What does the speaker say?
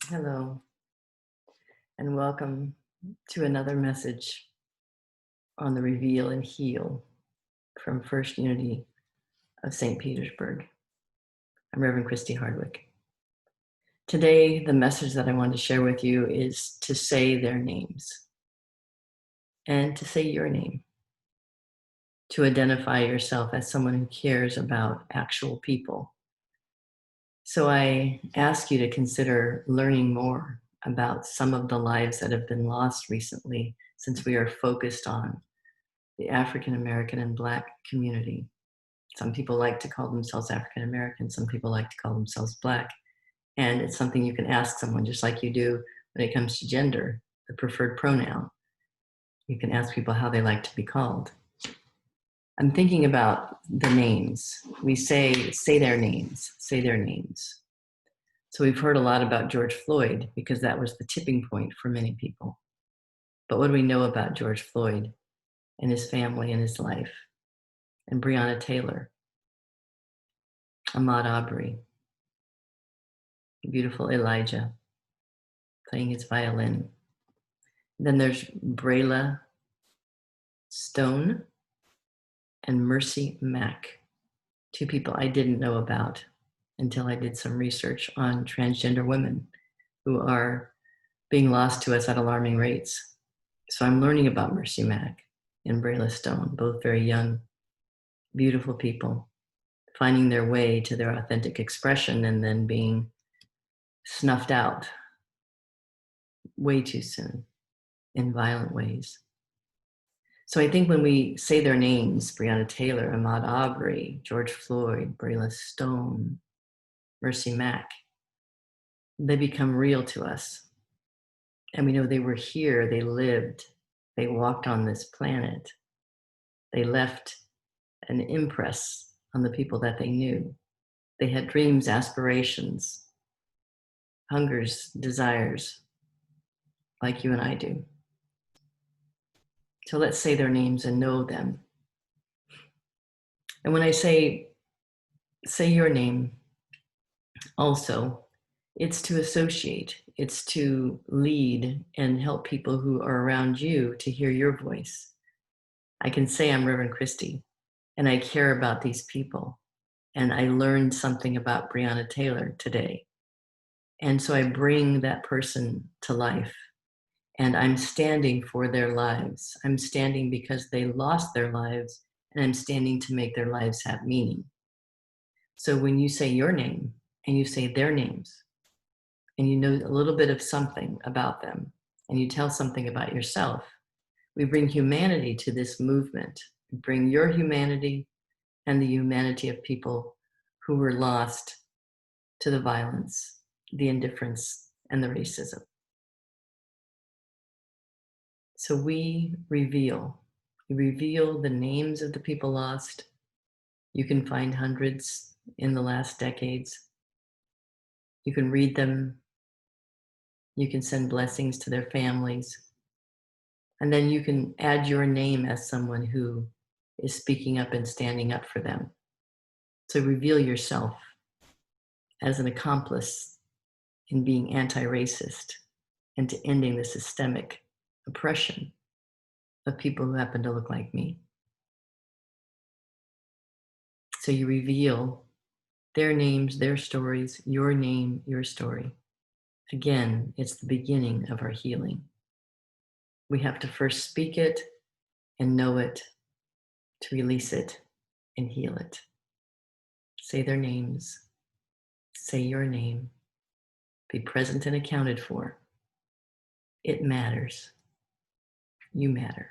Hello, and welcome to another message on the Reveal and Heal from First Unity of St. Petersburg. I'm Reverend Christie Hardwick. Today, the message that I want to share with you is to say their names and to say your name, to identify yourself as someone who cares about actual people. So I ask you to consider learning more about some of the lives that have been lost recently, since we are focused on the African American and Black community. Some people like to call themselves African American, some people like to call themselves Black. And it's something you can ask someone, just like you do when it comes to gender, the preferred pronoun. You can ask people how they like to be called. I'm thinking about the names. We say their names, say their names. So we've heard a lot about George Floyd because that was the tipping point for many people. But what do we know about George Floyd and his family and his life? And Breonna Taylor, Ahmad Arbery, beautiful Elijah playing his violin. Then there's Brayla Stone and Merci Mack, two people I didn't know about until I did some research on transgender women who are being lost to us at alarming rates. So I'm learning about Merci Mack and Brayla Stone, both very young, beautiful people, finding their way to their authentic expression and then being snuffed out way too soon in violent ways. So I think when we say their names, Breonna Taylor, Ahmad Arbery, George Floyd, Brayla Stone, Merci Mack, they become real to us. And we know they were here, they lived, they walked on this planet. They left an impress on the people that they knew. They had dreams, aspirations, hungers, desires, like you and I do. So let's say their names and know them. And when I say your name, also, it's to associate, it's to lead and help people who are around you to hear your voice. I can say I'm Reverend Christie and I care about these people. And I learned something about Breonna Taylor today. And so I bring that person to life. And I'm standing for their lives. I'm standing because they lost their lives, and I'm standing to make their lives have meaning. So when you say your name and you say their names, and you know a little bit of something about them, and you tell something about yourself, we bring humanity to this movement. We bring your humanity and the humanity of people who were lost to the violence, the indifference, and the racism. So we reveal the names of the people lost. You can find hundreds in the last decades. You can read them. You can send blessings to their families. And then you can add your name as someone who is speaking up and standing up for them. So reveal yourself as an accomplice in being anti-racist and to ending the systemic oppression of people who happen to look like me. So you reveal their names, their stories, your name, your story. Again, it's the beginning of our healing. We have to first speak it and know it to release it and heal it. Say their names, say your name, be present and accounted for. It matters. You matter.